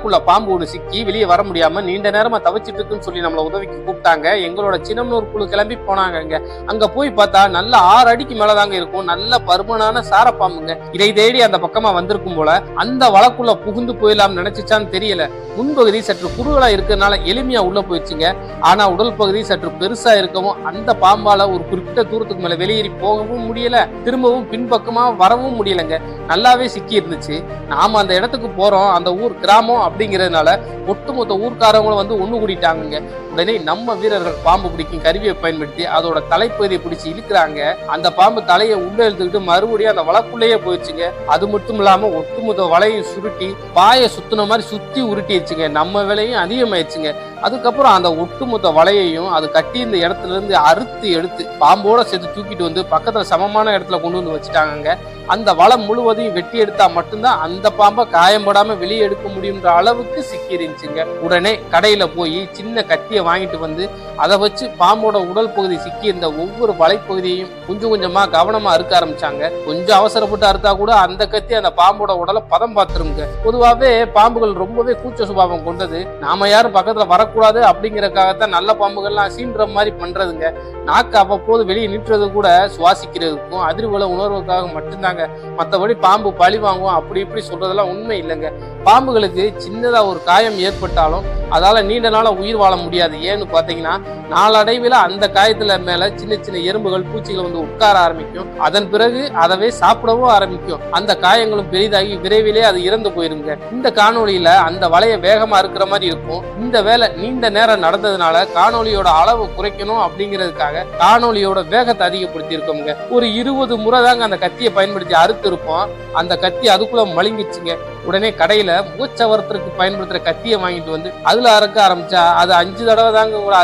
வலைக்குள்ள பாம்பு ஒன்று சிக்கி வெளியே வர முடியாம நீண்ட நேரமா தவிச்சிட்டு இருக்குன்னு சொல்லி நம்மள உதவிக்கு கூப்பிட்டாங்க. எங்களோட சின்னம்னூர் குழு கிளம்பி போனாங்க. அங்க போய் பார்த்தா நல்ல 6 அடிக்கு மேலதாங்க இருக்கும். நல்ல பருமனான சார பாம்புங்க. இதை தேடி அந்த பக்கமா வந்திருக்கும் போல அந்த வலைக்குள்ள புகுந்து போயிடலாம் நினைச்சுச்சான்னு தெரியல. முன்பகுதி சற்று குறுகலா இருக்கிறதுனால எளிமையா உள்ள போயிடுச்சுங்க. ஆனா உடல் பகுதி சற்று பெருசா இருக்கவும் அந்த பாம்பால ஒரு குறிப்பிட்ட தூரத்துக்கு மேல வெளியேறி போகவும் முடியல, திரும்பவும் பின்பக்கமா வரவும் முடியலங்க. நல்லாவே சிக்கி இருந்துச்சு. நாம அந்த இடத்துக்கு போறோம், அந்த ஊர் கிராமம் அப்படிங்கிறதுனால ஒட்டுமொத்த ஊர்க்காரங்களும் வந்து ஒண்ணு கூடிட்டாங்க. உடனே நம்ம வீரர்கள் பாம்பு பிடிக்கும் கருவியை பயன்படுத்தி அதோட தலைப்பகுதியை பிடிச்சி இழுக்கிறாங்க. அந்த பாம்பு தலையை உள்ள இழுத்துக்கிட்டு மறுபடியும் அந்த வலைக்குள்ளேயே போயிடுச்சுங்க. அது மட்டும் இல்லாம ஒட்டுமொத்த வலையும் சுருட்டி பாய சுத்தின மாதிரி சுத்தி உருட்டிடுச்சுங்க. நம்ம விலையும் அதிகமாயிடுச்சுங்க. அதுக்கப்புறம் அந்த ஒட்டுமொத்த வலையையும் அது கட்டி இந்த இடத்துல இருந்து அறுத்து எடுத்து பாம்போட சேர்த்து தூக்கிட்டு வந்து பக்கத்துல சமமான இடத்துல கொண்டு வந்து வச்சுட்டாங்க. அந்த வலை முழுவதையும் வெட்டி எடுத்தா மட்டும்தான் அந்த பாம்பை காயம்படாம வெளியே எடுக்க முடியுன்ற அளவுக்கு சிக்கி இருந்துச்சுங்க. உடனே கடையில போய் சின்ன கத்தியை வாங்கிட்டு வந்து அதை வச்சு பாம்போட உடல் பகுதி சிக்கி இருந்த ஒவ்வொரு வலைப்பகுதியையும் கொஞ்சம் கொஞ்சமா கவனமா அறுக்க ஆரம்பிச்சாங்க. கொஞ்சம் அவசரப்பட்டு அறுத்தா கூட அந்த கத்தி அந்த பாம்போட உடலை பதம் பார்த்துருங்க. பொதுவாகவே பாம்புகள் ரொம்பவே கூச்ச சுபாவம் கொண்டது. நாம யாரும் பக்கத்துல வரக்கூடாது அப்படிங்கறதுக்காகத்தான் நல்ல பாம்புகள்லாம் சீன்ற மாதிரி பண்றதுங்க. நாக்கு அவ்வப்போது வெளியே நிற்றது கூட சுவாசிக்கிறதுக்கும் அதிர்வுல உணர்வுக்காக மட்டும்தாங்க. மற்றபடி பாம்பு பழி வாங்குவோம் அப்படி இப்படி சொல்றதெல்லாம் உண்மை இல்லைங்க. பாம்புகளுக்கு சின்னதா ஒரு காயம் ஏற்பட்டாலும் அதால நீண்ட நாள உயிர் வாழ முடியாது. ஏன்னு பாத்தீங்கன்னா நாளடைவில் அந்த காயத்துல மேல சின்ன சின்ன எறும்புகள் பூச்சிகள் வந்து உட்கார ஆரம்பிக்கும். அதன் பிறகு அதவே சாப்பிடவும் ஆரம்பிக்கும். அந்த காயங்களும் பெரிதாகி விரைவிலே அது இறந்து போயிருங்க. இந்த காணொலியில அந்த வலைய வேகமா இருக்கிற மாதிரி இருக்கும். இந்த வேலை நீண்ட நேரம் நடந்ததுனால காணொலியோட அளவு குறைக்கணும் அப்படிங்கிறதுக்காக காணொலியோட வேகத்தை அதிகப்படுத்தி இருக்கோங்க. ஒரு 20 முறை தாங்க அந்த கத்தியை பயன்படுத்தி அறுத்து இருப்போம். அந்த கத்தி அதுக்குள்ள மழுங்கிச்சுங்க. உடனே கடையில மூச்சவரத்திற்கு பயன்படுத்துற கத்தியை வாங்கிட்டு வந்து அதுல அறுக்க ஆரம்பிச்சா அது 5 தடவை தாங்க கூட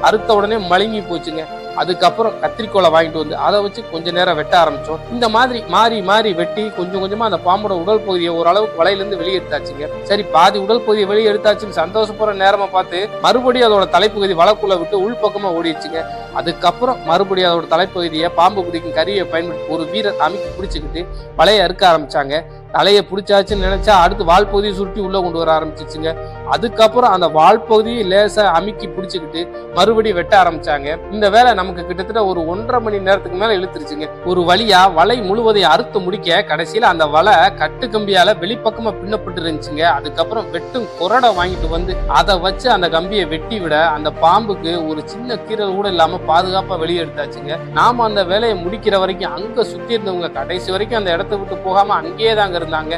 அறுத்த உடனே மழுங்கி போச்சுங்க. அதுக்கப்புறம் கத்திரிக்கோலை வாங்கிட்டு வந்து அதை வச்சு கொஞ்ச நேரம் வெட்ட ஆரம்பிச்சோம். இந்த மாதிரி மாறி மாறி வெட்டி கொஞ்சம் கொஞ்சமா அந்த பாம்போட உடல் பகுதியை ஓரளவுக்கு வலையில இருந்து வெளியே எடுத்தாச்சுங்க. சரி, பாதி உடல் பகுதியை வெளியே எடுத்தாச்சுன்னு சந்தோஷப்படுற நேரமா பார்த்து மறுபடியும் அதோட தலைப்பகுதி வலைக்குள்ள விட்டு உள்பக்கமா ஓடிடுச்சுங்க. அதுக்கப்புறம் மறுபடியும் அதோட தலைப்பகுதியை பாம்பு பிடிக்கும் கருவியை பயன்படுத்தி ஒரு வீரர் அமைக்கி பிடிச்சுக்கிட்டு வலையை அறுக்க ஆரம்பிச்சாங்க. தலையை பிடிச்சாச்சுன்னு நினைச்சா அடுத்து வால் பகுதியை சுருட்டி உள்ள கொண்டு வர ஆரம்பிச்சிச்சுங்க. அதுக்கப்புறம் அந்த வால் பகுதியை லேசா அமுக்கி பிடிச்சுக்கிட்டு மறுபடியும் வெட்ட ஆரம்பிச்சாங்க. இந்த வேலை நமக்கு கிட்டத்தட்ட ஒரு 1.5 மணி நேரத்துக்கு மேல இழுத்துருச்சுங்க. ஒரு வழியா வலை முழுவதையும் அறுத்து முடிக்க கடைசியில அந்த வலை கட்டு கம்பியால வெளிப்பக்கமா பின்னப்பட்டு இருந்துச்சுங்க. அதுக்கப்புறம் வெட்டும் கொரடை வாங்கிட்டு வந்து அதை வச்சு அந்த கம்பியை வெட்டி விட அந்த பாம்புக்கு ஒரு சின்ன கீரல் கூட இல்லாம பாதுகாப்பா வெளியே எடுத்தாச்சுங்க. நாம அந்த வேலையை முடிக்கிற வரைக்கும் அங்க சுத்தி இருந்தவங்க கடைசி வரைக்கும் அந்த இடத்த விட்டு போகாம அங்கேயே தாங்க இருந்தாங்க.